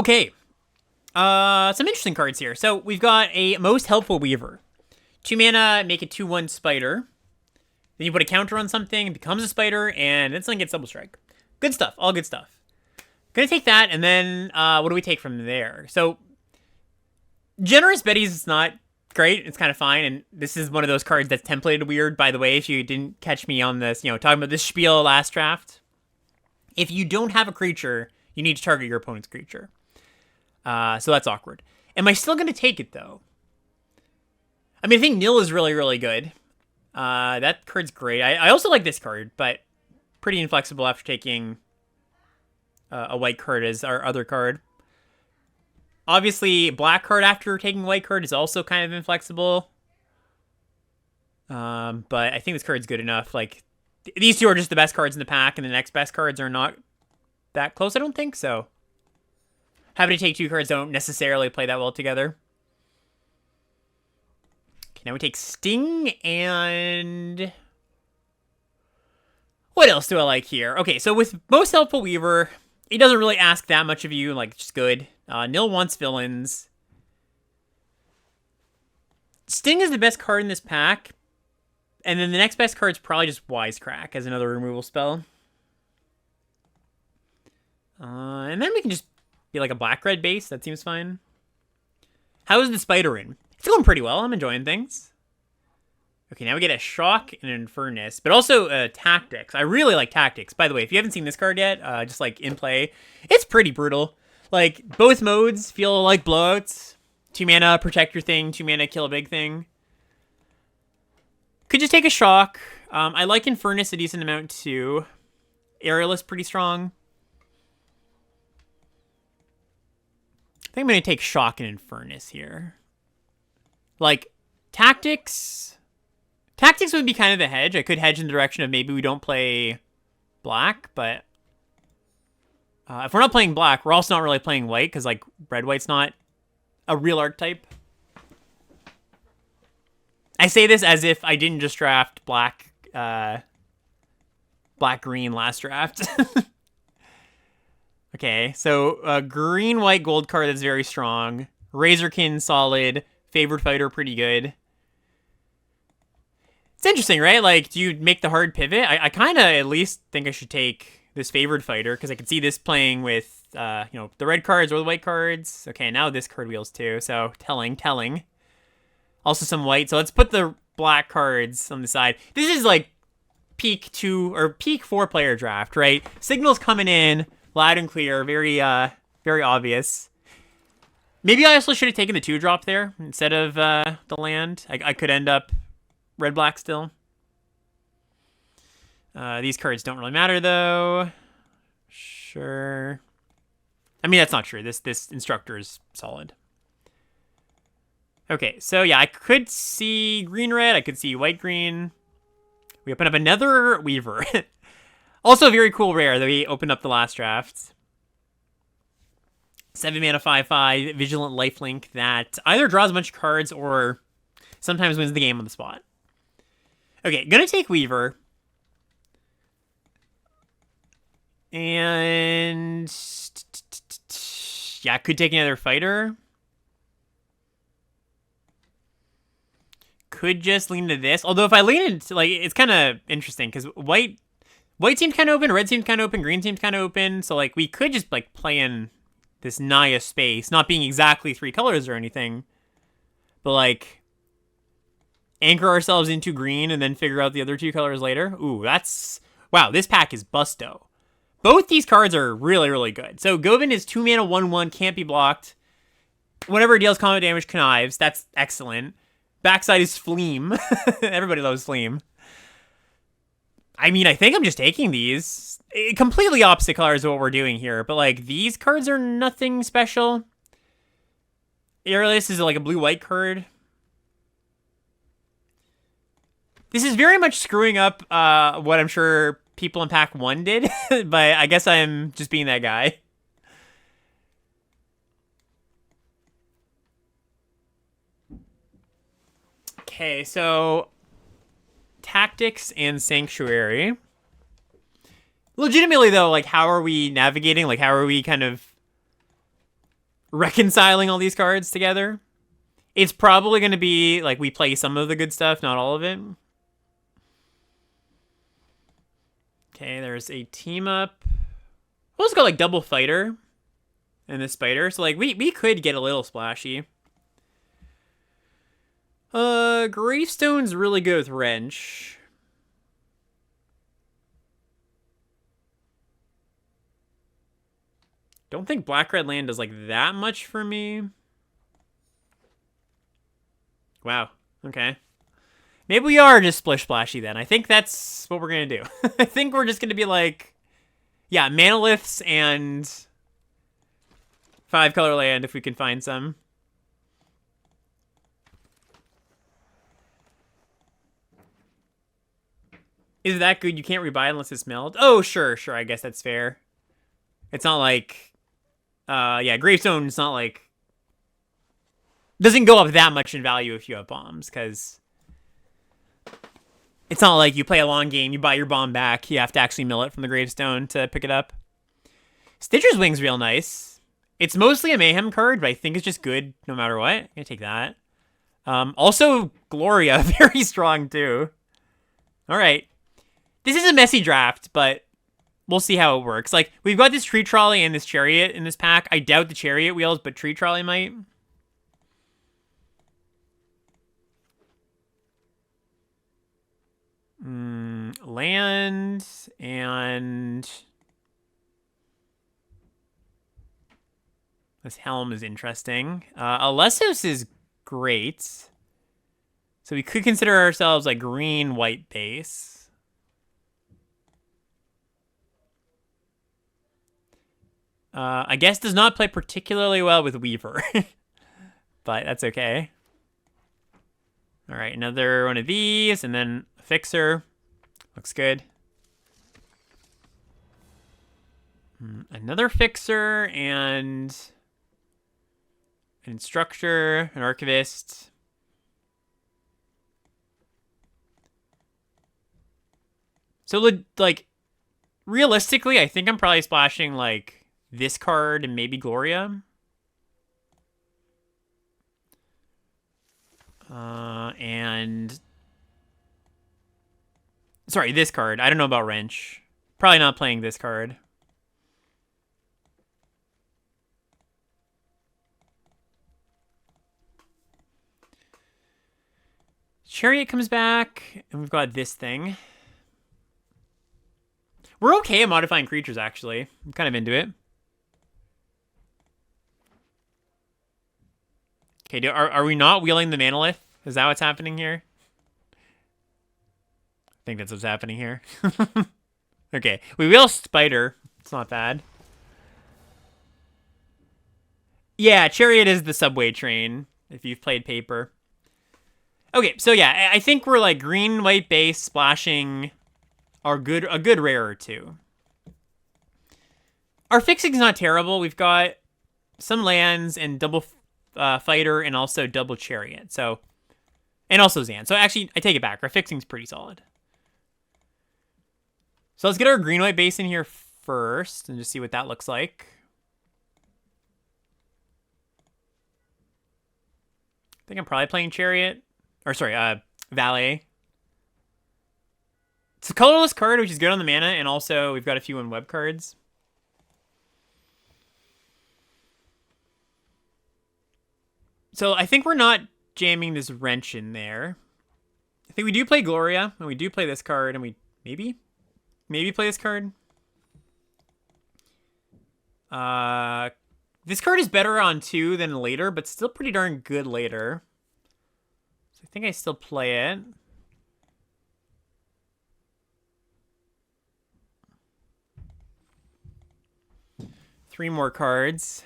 Okay. Some interesting cards here. So we've got a Most Helpful Weaver. 2 mana, make a 2/1 spider. Then you put a counter on something, it becomes a spider, and then something gets double strike. Good stuff. All good stuff. Gonna take that, and then what do we take from there? So Generous Betty's is not great. It's kind of fine, and this is one of those cards that's templated weird, by the way, if you didn't catch me on this, talking about this spiel last draft. If you don't have a creature, you need to target your opponent's creature. So that's awkward. Am I still going to take it, though? I mean, I think Nil is really, really good. That card's great. I also like this card, but pretty inflexible after taking a white card as our other card. Obviously, black card after taking white card is also kind of inflexible. But I think this card's good enough. Like, these two are just the best cards in the pack, and the next best cards are not that close, I don't think, so having to take 2 cards don't necessarily play that well together. Okay, now we take Sting, and what else do I like here? Okay, so with Most Helpful Weaver, he doesn't really ask that much of you, like, just good. Nil wants villains. Sting is the best card in this pack, and then the next best card is probably just Wisecrack as another removal spell. And then we can just be like a black-red base. That seems fine. How is the spider in? It's going pretty well. I'm enjoying things. Okay, now we get a Shock and an Infernus, but also Tactics. I really like Tactics. By the way, if you haven't seen this card yet, just like in play, it's pretty brutal. Like, both modes feel like blowouts. 2 mana, protect your thing. 2 mana, kill a big thing. Could just take a Shock. I like Infernus a decent amount too. Aerial is pretty strong. I think I'm going to take Shock and Infernus here. Like, Tactics would be kind of the hedge. I could hedge in the direction of maybe we don't play black, but if we're not playing black, we're also not really playing white, because, like, red-white's not a real archetype. I say this as if I didn't just draft black-green last draft. Okay, so green-white gold card that's very strong. Razorkin, solid. Favored Fighter, pretty good. It's interesting, right? Like, do you make the hard pivot? I kind of at least think I should take this Favored Fighter, because I can see this playing with, the red cards or the white cards. Okay, now this card wheels too, so telling. Also some white, so let's put the black cards on the side. This is like peak 2 or peak 4 player draft, right? Signals coming in loud and clear, very obvious. Maybe I also should have taken the 2-drop there instead of the land. I could end up red-black still. These cards don't really matter, though. Sure. I mean, that's not true. This Instructor is solid. Okay, so yeah, I could see green-red. I could see white-green. We open up another Weaver. Also a very cool rare that we opened up the last draft. 7 mana, 5/5, Vigilant Lifelink that either draws a bunch of cards or sometimes wins the game on the spot. Okay, gonna take Weaver. And yeah, could take another fighter. Could just lean into this. Although if I lean into, like, it's kind of interesting because white seemed kind of open, red seemed kind of open, green seemed kind of open. So like we could just like play in this Naya space, not being exactly 3 colors or anything, but like anchor ourselves into green and then figure out the other 2 colors later. Ooh, wow, this pack is busto. Both these cards are really, really good. So Govin is 2 mana, 1/1, can't be blocked. Whenever it deals combat damage, connives. That's excellent. Backside is Fleam. Everybody loves Fleam. I mean, I think I'm just taking these. Completely opposite colors of what we're doing here, but like these cards are nothing special. Aerialist is like a blue-white card. This is very much screwing up what I'm sure people in pack 1 did, but I guess I'm just being that guy. Okay, so Tactics and Sanctuary. Legitimately, though, like, how are we navigating? Like, how are we kind of reconciling all these cards together. It's probably going to be like we play some of the good stuff, not all of it. Okay, there's a team up. We'll just go like double fighter and the spider. So like we could get a little splashy. Gravestone's really good with wrench. Don't think black-red land does like that much for me. Wow. Okay. Maybe we are just splish splashy then. I think that's what we're gonna do. I think we're just gonna be like, yeah, manoliths and 5-color land if we can find some. Is that good? You can't rebuy unless it's milled? Oh, sure. I guess that's fair. It's not like, yeah, Gravestone's not like, doesn't go up that much in value if you have bombs, because it's not like you play a long game, you buy your bomb back, you have to actually mill it from the Gravestone to pick it up. Stitcher's Wing's real nice. It's mostly a Mayhem card, but I think it's just good no matter what. I'm gonna take that. Also, Gloria, very strong too. All right. This is a messy draft, but we'll see how it works. Like, we've got this Tree Trolley and this Chariot in this pack. I doubt the Chariot wheels, but Tree Trolley might. Land and this Helm is interesting. Alessos is great. So we could consider ourselves like green, white base. I guess does not play particularly well with Weaver. But that's okay. All right, another one of these, and then a Fixer. Looks good. Another Fixer, and an Instructor, an Archivist. So, like, realistically, I think I'm probably splashing, like, this card and maybe Gloria. And... sorry, this card. I don't know about Wrench. Probably not playing this card. Chariot comes back, and we've got this thing. We're okay at modifying creatures, actually. I'm kind of into it. Okay, are we not wheeling the Manolith? Is that what's happening here? I think that's what's happening here. Okay, we wheel Spider. It's not bad. Yeah, Chariot is the subway train, if you've played Paper. Okay, so yeah, I think we're like green, white base, splashing a good rare or two. Our fixing's not terrible. We've got some lands and double fighter and also double Chariot. So, and also Zan. So actually, I take it back. Our fixing's pretty solid. So let's get our green, white base in here first and just see what that looks like. I think I'm probably playing Chariot. Or sorry, Valet. It's a colorless card, which is good on the mana, and also we've got a few in web cards. So I think we're not jamming this Wrench in there. I think we do play Gloria, and we do play this card, and we maybe play this card. This card is better on 2 than later, but still pretty darn good later. So I think I still play it. Three more cards.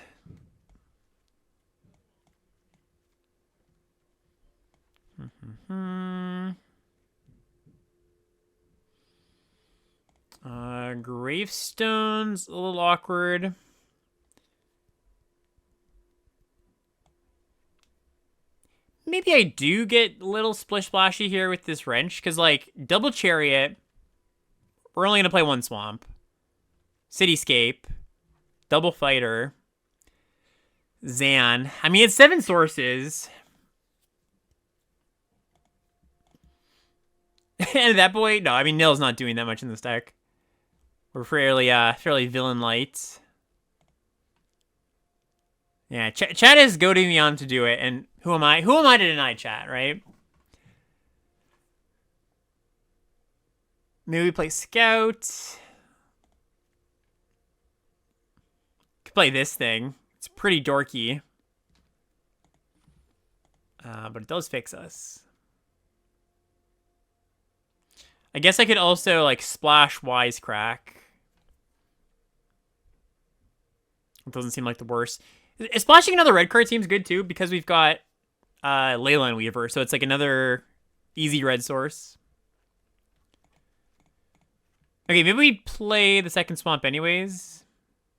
Gravestone's a little awkward. Maybe I do get a little splish splashy here with this Wrench, because like double Chariot, we're only gonna play one swamp. Cityscape, double fighter. Zan. I mean, it's 7 sources. And that boy, no, I mean, Nil's not doing that much in this deck. We're fairly villain light. Yeah, Chat is goading me on to do it, and who am I? Who am I to deny Chat, right? Maybe we play Scout. Could play this thing. It's pretty dorky. But it does fix us. I guess I could also, like, splash Wisecrack. It doesn't seem like the worst. Splashing another red card seems good, too, because we've got Leyline Weaver, so it's like another easy red source. Okay, maybe we play the second swamp anyways,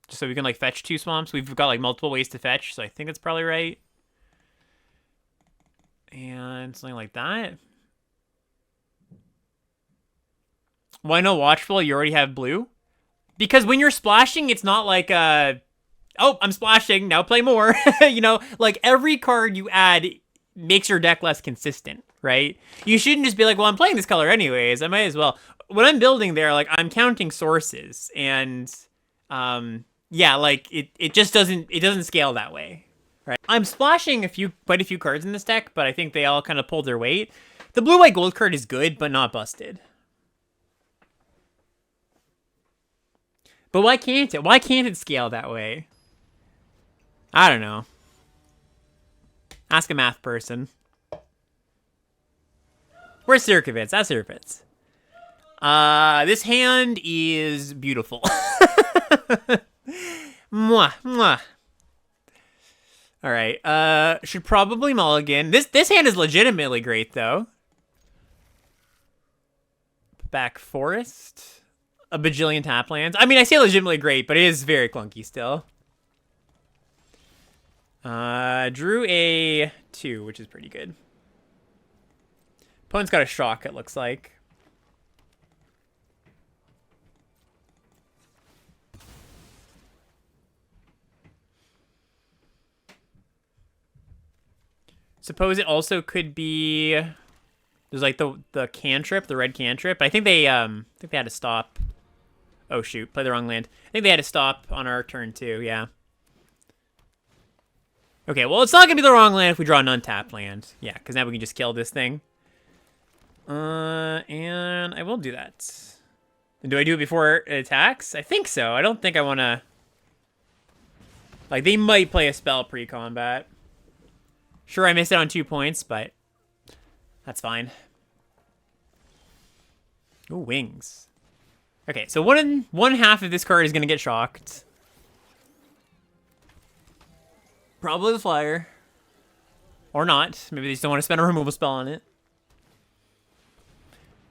just so we can, like, fetch 2 swamps. We've got, like, multiple ways to fetch, so I think that's probably right. And something like that. Why no Watchful? You already have blue? Because when you're splashing, it's not like, oh, I'm splashing, now play more. You know, like, every card you add makes your deck less consistent, right? You shouldn't just be like, well, I'm playing this color anyways, I might as well. When I'm building there, like, I'm counting sources, and, yeah, like, it just doesn't scale that way, right? I'm splashing quite a few cards in this deck, but I think they all kind of pulled their weight. The blue-white gold card is good, but not busted. But why can't it? Why can't it scale that way? I don't know. Ask a math person. Where's Sirkovitz? That's Sirkovitz. This hand is beautiful. Mwah, mwah. All right. Should probably mulligan. This hand is legitimately great though. Back Forest. A bajillion tap lands. I mean, I say legitimately great, but it is very clunky still. Drew a 2, which is pretty good. Opponent's got a shock, it looks like. Suppose it also could be... There's like the cantrip, the red cantrip. I think they had to stop. Oh shoot, play the wrong land. I think they had to stop on our turn too, yeah. Okay, well, it's not going to be the wrong land if we draw an untapped land. Yeah, because now we can just kill this thing. And I will do that. And do I do it before it attacks? I think so. I don't think I want to... Like, they might play a spell pre-combat. Sure, I missed it on 2 points, but that's fine. Ooh, wings. Okay, so one half of this card is going to get shocked. Probably the flyer. Or not. Maybe they just don't want to spend a removal spell on it.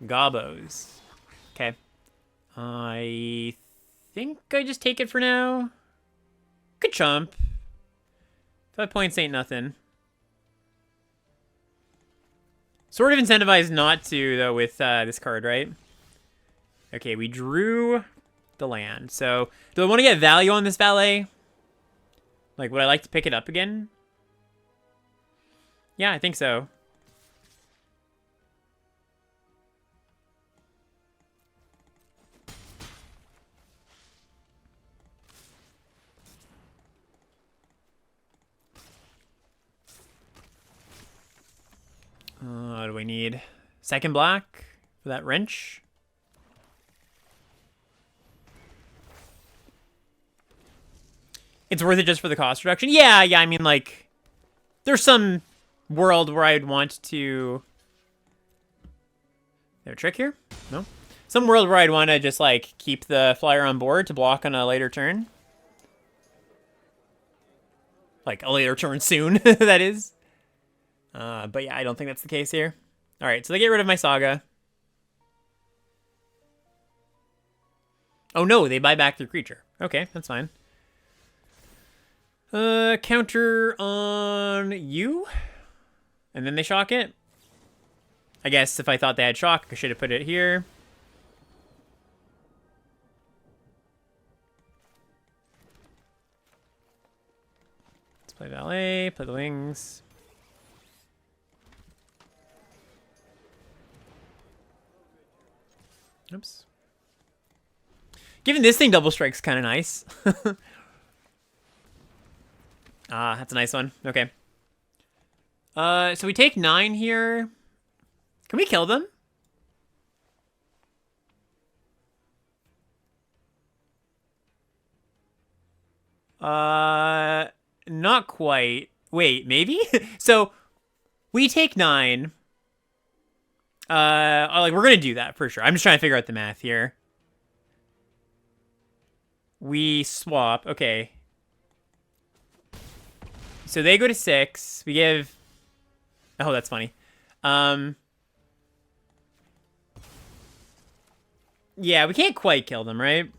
Gobos. Okay. I think I just take it for now. Good chump. 5 points ain't nothing. Sort of incentivized not to, though, with this card, right? Okay, we drew the land. So, do I want to get value on this valet? Like, would I like to pick it up again? Yeah, I think so. What do we need? Second black for that wrench. It's worth it just for the cost reduction? Yeah, I mean, like, there's some world where I'd want to... Have a trick here? No? Some world where I'd want to just, like, keep the flyer on board to block on a later turn. Like, a later turn soon, that is. But yeah, I don't think that's the case here. Alright, so they get rid of my Saga. Oh no, they buy back their creature. Okay, that's fine. Counter on you? And then they shock it? I guess if I thought they had shock, I should have put it here. Let's Play valet, play the wings. Oops. Giving this thing double strike's kind of nice. That's a nice one. Okay. So we take 9 here. Can we kill them? Not quite. Wait, maybe? So we take 9. Like we're gonna do that for sure. I'm just trying to figure out the math here. We swap. Okay. So they go to 6. We give. Oh, that's funny. Yeah, we can't quite kill them, right?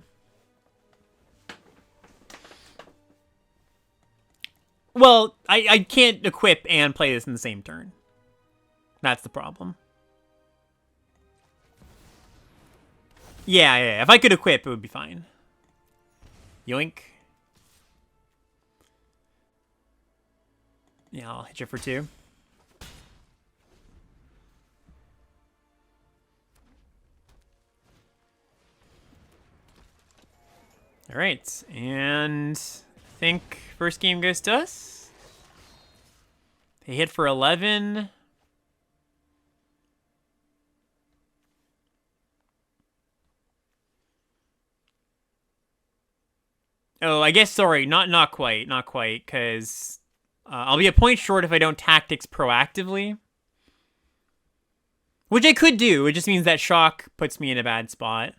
Well, I can't equip and play this in the same turn. That's the problem. Yeah. If I could equip, it would be fine. Yoink. Yeah, I'll hit you for 2. All right, and I think first game goes to us. They hit for 11. Oh, I guess, sorry, not quite, because I'll be a point short if I don't tactics proactively. Which I could do, it just means that shock puts me in a bad spot.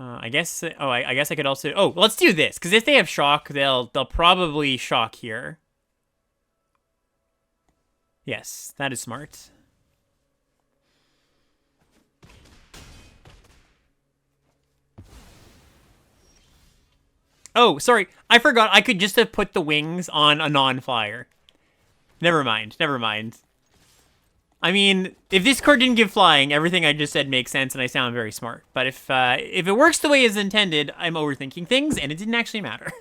I guess, I guess I could also, let's do this, because if they have shock, they'll probably shock here. Yes, that is smart. Oh, sorry. I forgot. I could just have put the wings on a non-flyer. Never mind. I mean, if this card didn't give flying, everything I just said makes sense and I sound very smart. But if it works the way it's intended, I'm overthinking things and it didn't actually matter.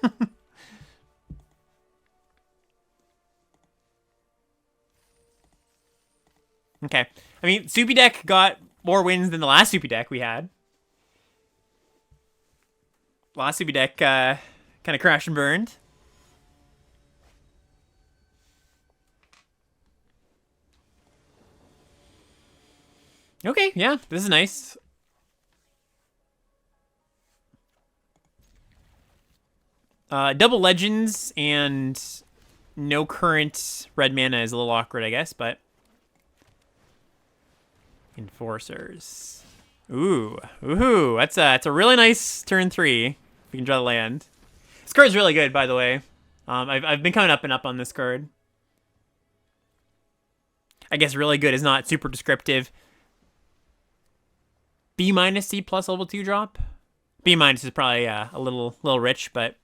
Okay. I mean, Soupy Deck got more wins than the last Soupy Deck we had. Last Soupy Deck kind of crashed and burned. Okay, yeah, this is nice. Double Legends and no current red mana is a little awkward, I guess, but... Enforcers. Ooh, that's a really nice turn 3. We can draw the land. This card's really good, by the way. I've been coming up and up on this card. I guess really good is not super descriptive. B minus C plus level 2 drop. B minus is probably a little rich, but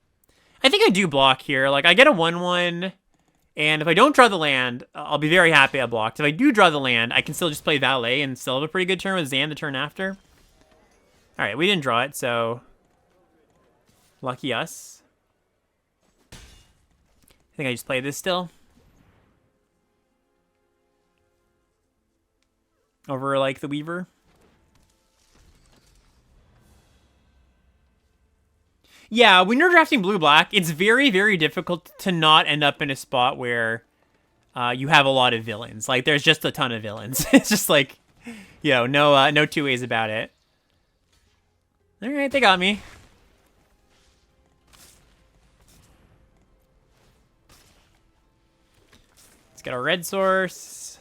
I think I do block here. Like I get a 1/1, and if I don't draw the land, I'll be very happy I blocked. If I do draw the land, I can still just play Valet and still have a pretty good turn with Zan the turn after. All right, we didn't draw it, so lucky us. I think I just play this still. Over like the Weaver. Yeah, when you're drafting blue-black, it's very, very difficult to not end up in a spot where you have a lot of villains. Like, there's just a ton of villains. It's just like, you know, no two ways about it. All right, they got me. Let's get our red source.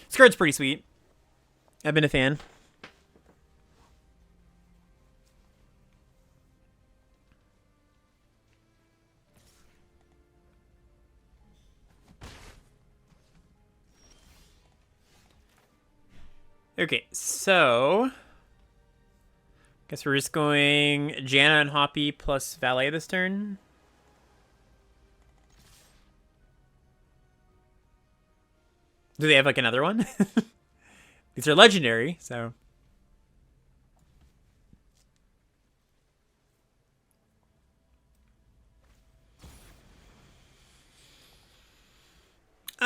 This card's pretty sweet. I've been a fan. Okay, so guess we're just going Janna and Hoppy plus Valet this turn. Do they have like another one? These are legendary, so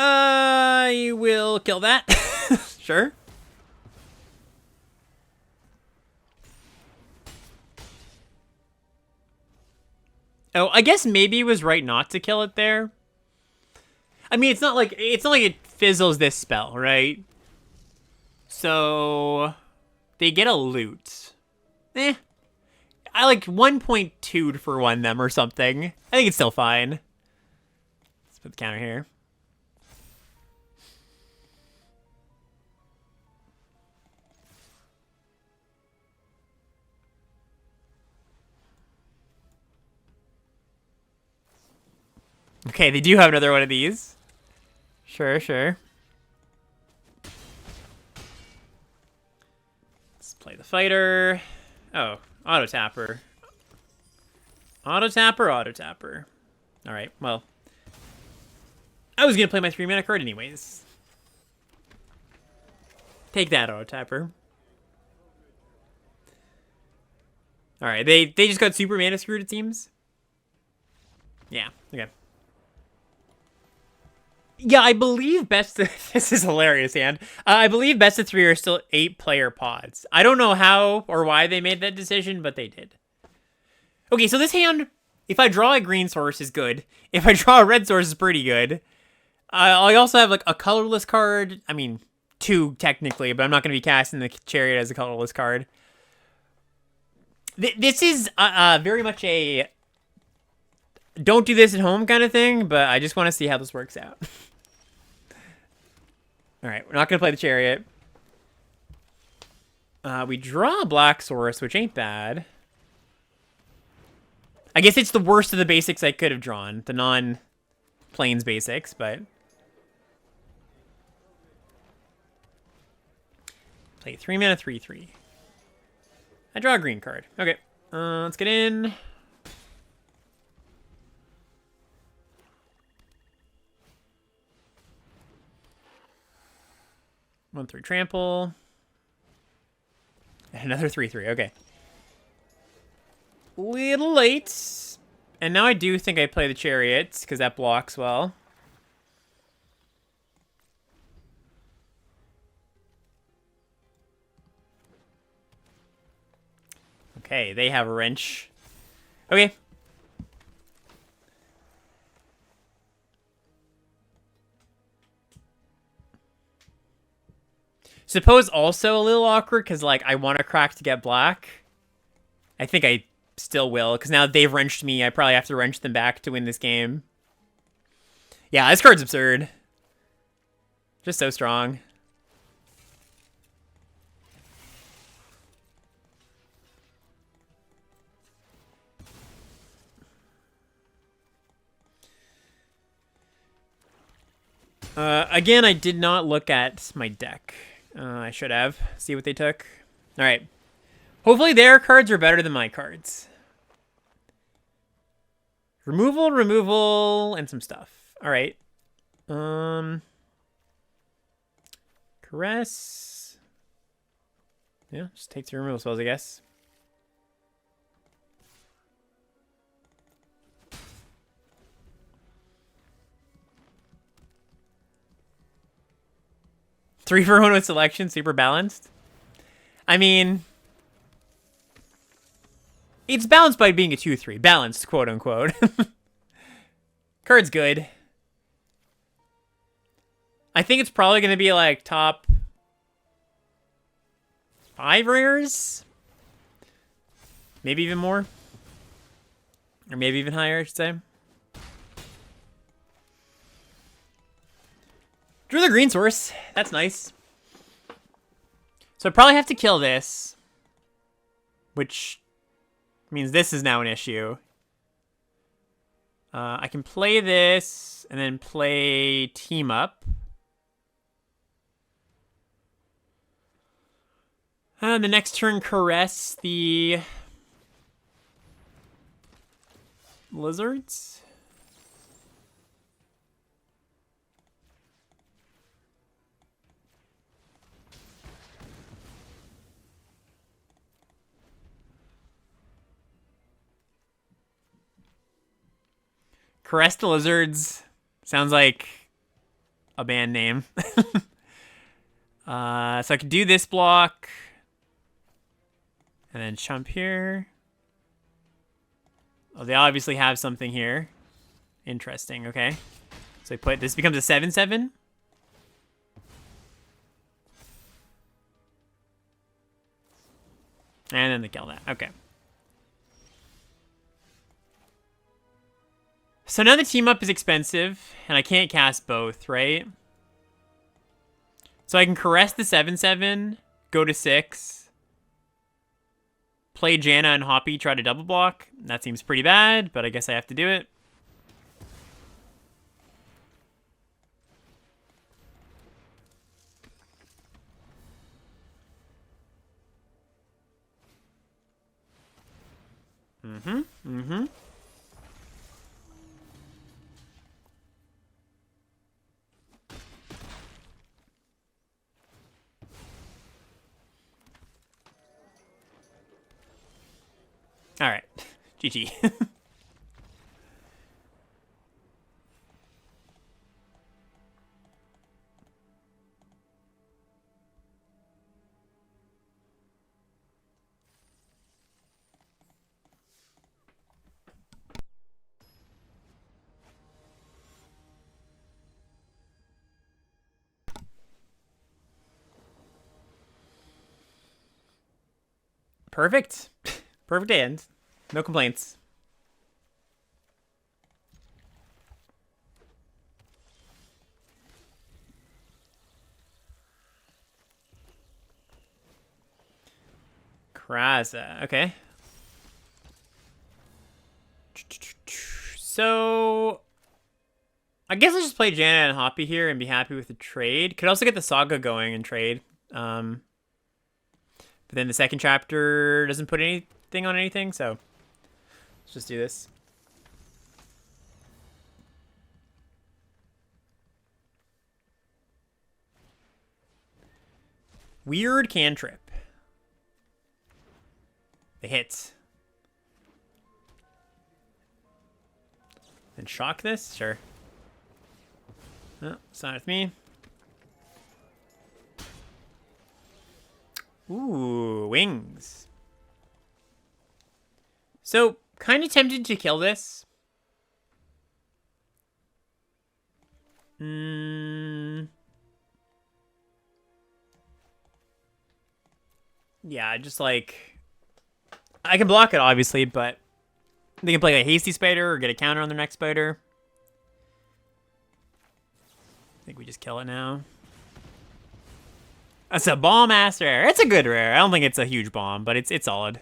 I will kill that. Sure. Oh, I guess maybe he was right not to kill it there. I mean, it's not like it fizzles this spell, right? So they get a loot. Eh. I like 1.2 for one them or something. I think it's still fine. Let's put the counter here. Okay, they do have another one of these. Sure, sure. Let's play the fighter. Oh, auto tapper. Auto tapper, auto tapper. All right, well. I was going to play my 3-mana card anyways. Take that, auto tapper. All right, they just got super mana screwed, it seems. Yeah, okay. Yeah, I believe best of, this is hilarious, hand. I believe best of 3 are still 8-player pods. I don't know how or why they made that decision, but they did. Okay, so this hand, if I draw a green source, is good. If I draw a red source, is pretty good. I also have like a colorless card. I mean, 2 technically, but I'm not going to be casting the Chariot as a colorless card. This is very much a don't do this at home kind of thing, but I just want to see how this works out. All right, we're not going to play the Chariot. We draw a black source, which ain't bad. I guess it's the worst of the basics I could have drawn, the non-plains basics, but... Play 3-mana, 3/3. I draw a green card. Okay, let's get in. One 3 trample. And another 3/3. Okay. Little late. And now I do think I play the Chariots, because that blocks well. Okay, they have a wrench. Okay. Suppose also a little awkward, because, like, I want to crack to get black. I think I still will, because now they've wrenched me. I probably have to wrench them back to win this game. Yeah, this card's absurd. Just so strong. Again, I did not look at my deck. I should have. See what they took. All right. Hopefully their cards are better than my cards. Removal, removal, and some stuff. All right. Caress. Yeah, just take 2 removal spells, I guess. Three for one with selection, super balanced. I mean, it's balanced by being a 2/3. Balanced, quote unquote. Card's good. I think it's probably going to be like top 5 rares. Maybe even more. Or maybe even higher, I should say. Drew the green source. That's nice. So I probably have to kill this. Which means this is now an issue. I can play this and then play Team Up. And the next turn, caress the lizards. Caress the lizards. Sounds like a band name. So I could do this block. And then chump here. Oh, they obviously have something here. Interesting, okay. So I put, this becomes a 7/7. And then they kill that, okay. So now the team up is expensive, and I can't cast both, right? So I can caress the 7/7, go to 6, play Janna and Hoppy, try to double block. That seems pretty bad, but I guess I have to do it. All right, GG. Perfect. Perfect end. No complaints. Kraza. Okay. So I guess I'll just play Janna and Hoppy here and be happy with the trade. Could also get the Saga going and trade. But then the second chapter doesn't put anything on anything, so let's just do this. Weird cantrip. They hit. And shock this? Sure. Oh, it's not with me. Ooh, wings. So, kind of tempted to kill this. Yeah, just like... I can block it, obviously, but... They can play a hasty spider or get a counter on their next spider. I think we just kill it now. That's a bomb ass rare. It's a good rare. I don't think it's a huge bomb, but it's solid.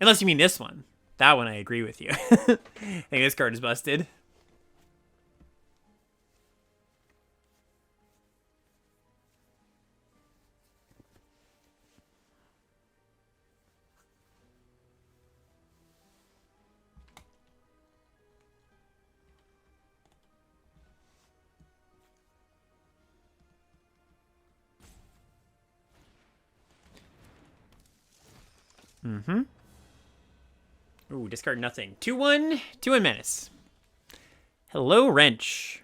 Unless you mean this one. That one I agree with you. I think this card is busted. Ooh, discard nothing. 2/1. 2/1 menace. Hello, wrench.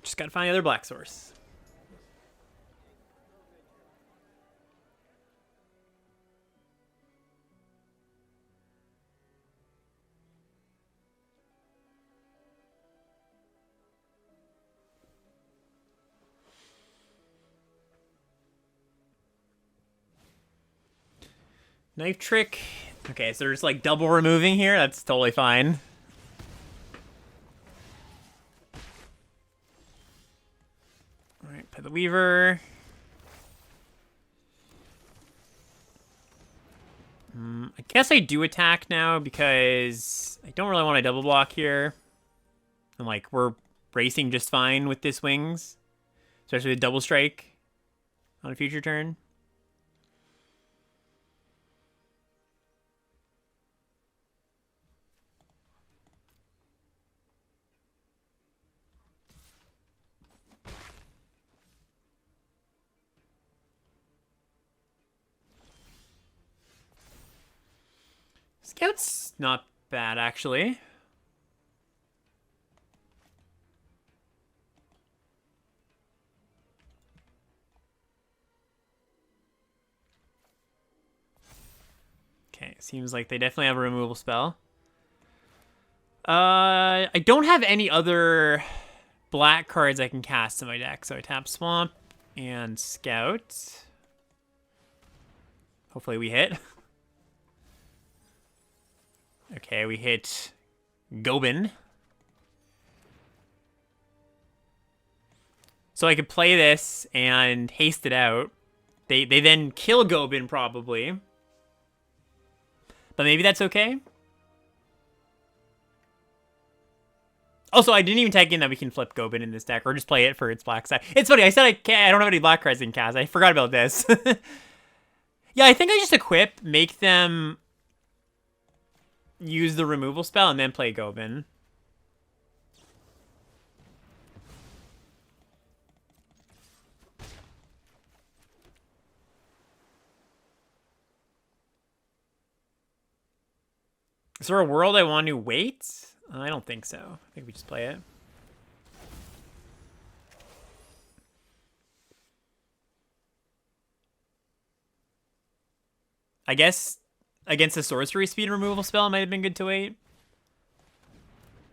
Just gotta find the other black source. Knife trick. Okay, so there's like double removing here. That's totally fine. Alright, play the Weaver. I guess I do attack now because I don't really want to double block here. And like, we're racing just fine with this wings. Especially with double strike on a future turn. Scout's not bad, actually. Okay, seems like they definitely have a removal spell. I don't have any other black cards I can cast in my deck, so I tap Swamp and Scout. Hopefully we hit. Okay, we hit Gobin. So I could play this and haste it out. They then kill Gobin, probably. But maybe that's okay. Also, I didn't even tag in that we can flip Gobin in this deck, or just play it for its black side. It's funny, I said I don't have any black cards in cast. I forgot about this. Yeah, I think I just equip, make them use the removal spell, and then play Gobin. Is there a world I want to wait? I don't think so. I think we just play it. I guess against the sorcery speed removal spell, it might have been good to wait.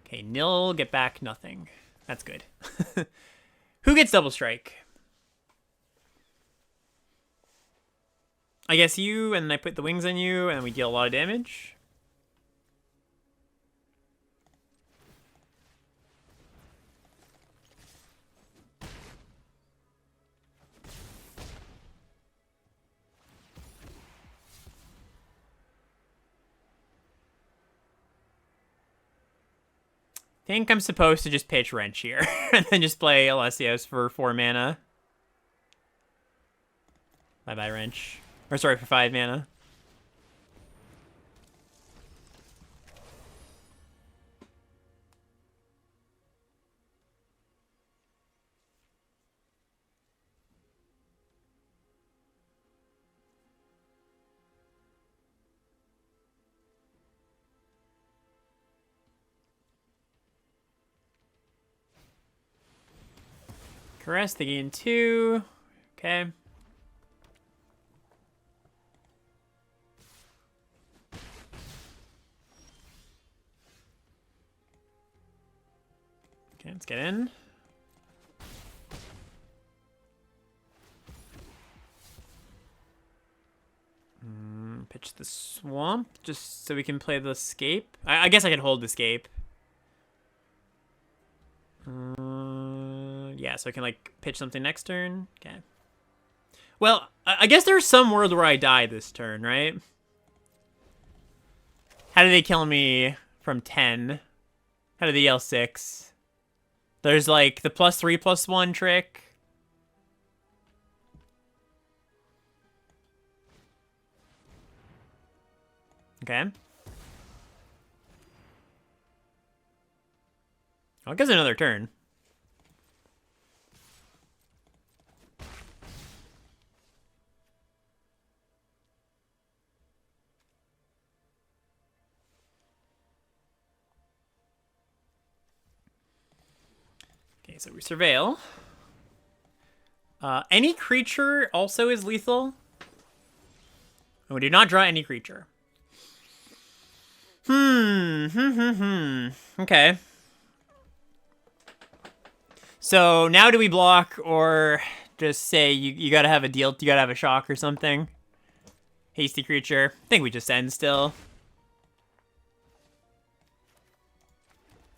Okay, nil, get back nothing. That's good. Who gets double strike? I guess you, and I put the wings on you, and we deal a lot of damage. I think I'm supposed to just pitch Wrench here, and then just play Alessios for 4 mana. Bye-bye, Wrench. Or sorry, for 5 mana. Caress, they gain 2. Okay. Okay, let's get in. Pitch the Swamp, just so we can play the Escape. I guess I could hold the Escape. Yeah, so I can, like, pitch something next turn. Okay. Well, I guess there's some world where I die this turn, right? How do they kill me from 10? How do they yell 6? There's, like, the +3/+1 trick. Okay. Oh, it gives another turn. Okay, so we surveil. Any creature also is lethal. And we do not draw any creature. Okay. So now do we block or just say you gotta have a deal, you gotta have a shock or something? Hasty creature. I think we just end still.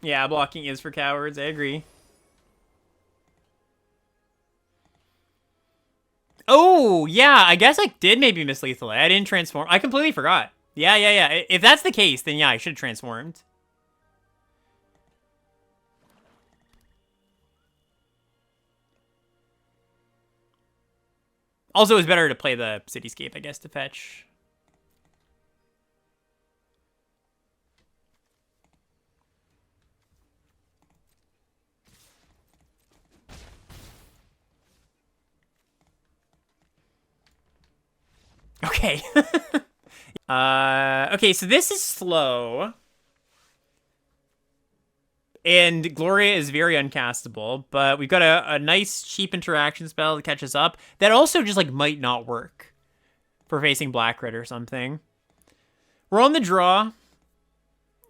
Yeah, blocking is for cowards, I agree. Oh, yeah, I guess I did maybe miss lethal. I didn't transform. I completely forgot. Yeah. If that's the case, then yeah, I should have transformed. Also, it's better to play the Cityscape, I guess, to fetch. Okay. Okay, so this is slow. And Gloria is very uncastable, but we've got a nice cheap interaction spell to catch us up. That also just, like, might not work for facing Black Red or something. We're on the draw.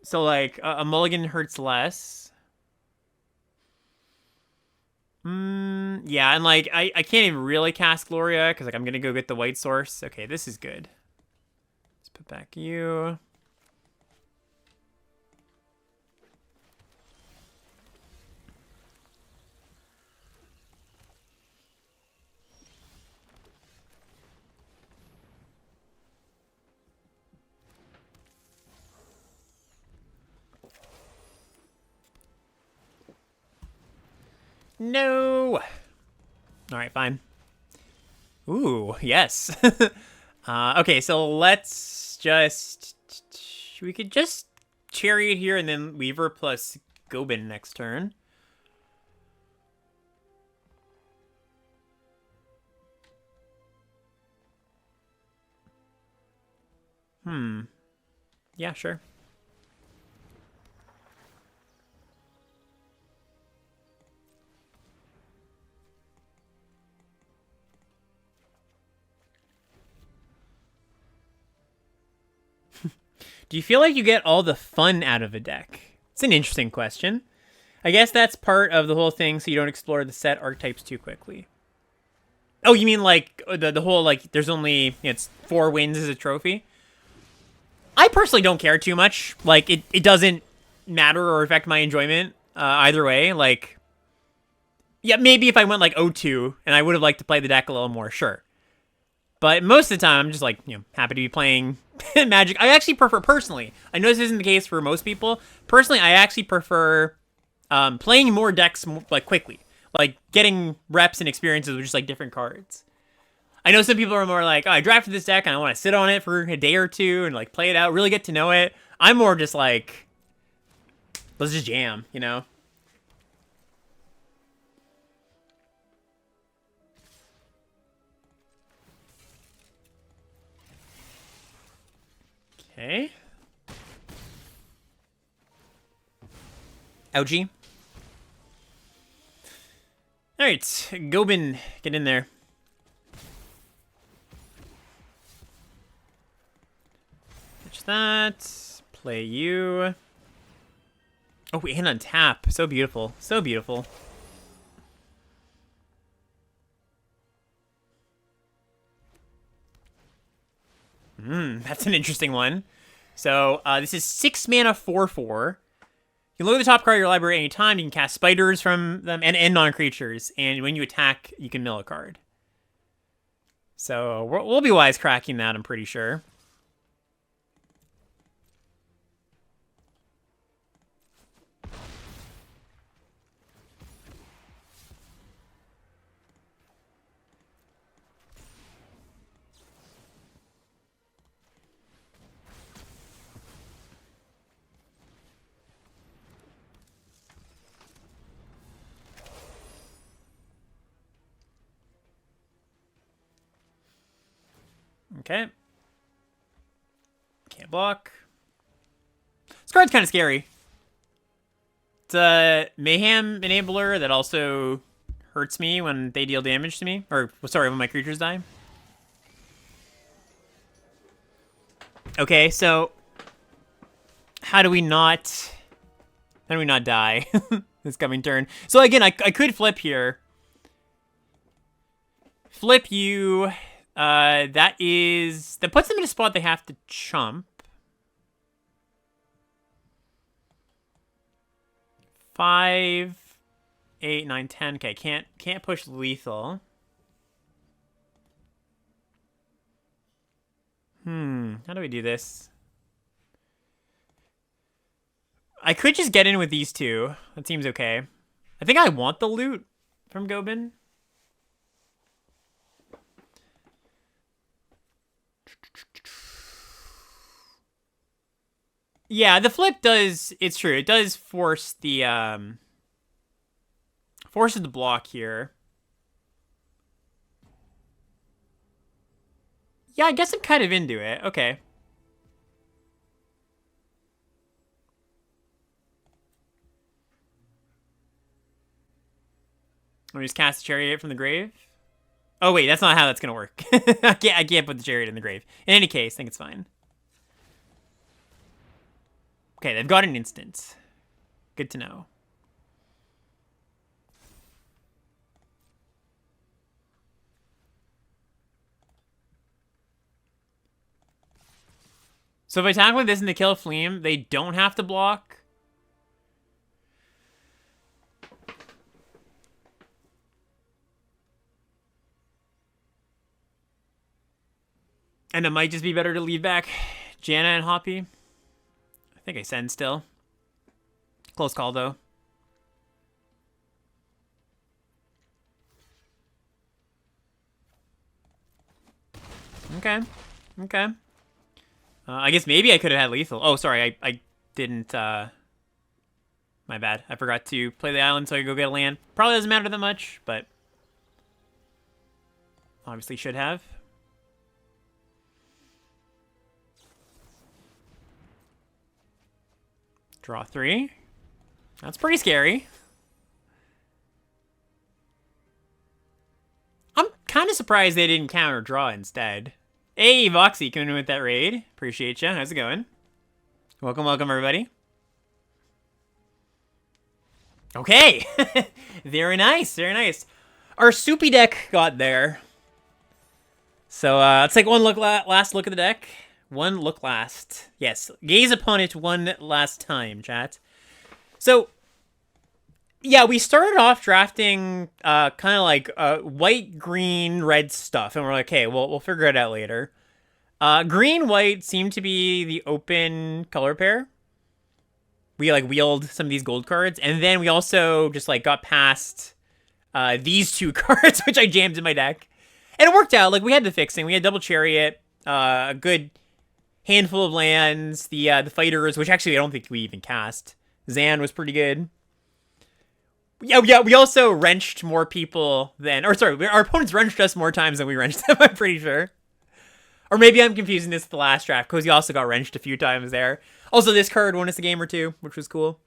So, like, a mulligan hurts less. Yeah, and, like, I can't even really cast Gloria, because, like, I'm going to go get the white source. Okay, this is good. Let's put back you. No. All right, fine. Ooh, yes. Okay, so let's just... We could just Chariot here and then Weaver plus Gobin next turn. Yeah, sure. Do you feel like you get all the fun out of a deck? It's an interesting question. I guess that's part of the whole thing, so you don't explore the set archetypes too quickly. Oh, you mean like the whole, like, there's only, it's 4 wins as a trophy? I personally don't care too much. Like, it doesn't matter or affect my enjoyment either way. Like, yeah, maybe if I went like 0-2 and I would have liked to play the deck a little more, sure. But most of the time, I'm just like, happy to be playing Magic. I actually prefer, personally, I know this isn't the case for most people. Personally, I actually prefer playing more decks like quickly. Like getting reps and experiences with just like different cards. I know some people are more like, oh, I drafted this deck and I want to sit on it for a day or two and like play it out, really get to know it. I'm more just like, let's just jam, you know? Okay. Ouchie. Alright, Gobin, get in there. Catch that. Play you. Oh, and on tap. So beautiful. So beautiful. That's an interesting one. So, this is 6 mana 4/4. You can look at the top card of your library anytime. You can cast spiders from them and non-creatures. And when you attack, you can mill a card. So, we'll be wisecracking that, I'm pretty sure. Okay. Can't block. This card's kind of scary. It's a Mayhem enabler that also hurts me when they deal damage to me. Or, sorry, when my creatures die. Okay, so how do we not die this coming turn? So again, I could flip here. Flip you. That puts them in a spot they have to chump. 5, 8, 9, 10. Okay, can't push lethal. How do we do this? I could just get in with these two. That seems okay. I think I want the loot from Gobin. Yeah, the flip does, it's true. It does force the, forces the block here. Yeah, I guess I'm kind of into it. Okay. Let me just cast the Chariot from the grave. Oh wait, that's not how that's gonna work. I can't put the Chariot in the grave. In any case, I think it's fine. Okay, they've got an instant. Good to know. So if I attack with this and they kill a Fleam, they don't have to block. And it might just be better to leave back Janna and Hoppy. I think I send still. Close call, though. Okay. Okay. I guess maybe I could have had lethal. Oh, sorry. I didn't. My bad. I forgot to play the island so I could go get a land. Probably doesn't matter that much, but obviously should have. Draw 3. That's pretty scary. I'm kind of surprised they didn't counter draw instead. Hey, Voxy, coming in with that raid. Appreciate you. How's it going? Welcome, welcome, everybody. Okay. Very nice, very nice. Our soupy deck got there. So let's take one look, last look at the deck. One look last. Yes, gaze upon it one last time, chat. So, yeah, we started off drafting kind of like white, green, red stuff. And we're like, okay, we'll figure it out later. Green, white seemed to be the open color pair. We like wheeled some of these gold cards. And then we also just like got past these two cards, which I jammed in my deck. And it worked out. Like we had the fixing. We had double Chariot, a good handful of lands, the fighters, which actually I don't think we even cast. Zan was pretty good. Yeah, we also wrenched more people than... Or sorry, our opponents wrenched us more times than we wrenched them, I'm pretty sure. Or maybe I'm confusing this with the last draft, because he also got wrenched a few times there. Also, this card won us a game or two, which was cool.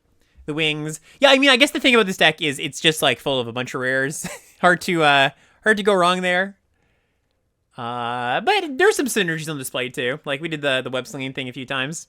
The wings. Yeah, I mean, I guess the thing about this deck is it's just, like, full of a bunch of rares. hard to go wrong there. But there's some synergies on display, too. Like, we did the web slinging thing a few times.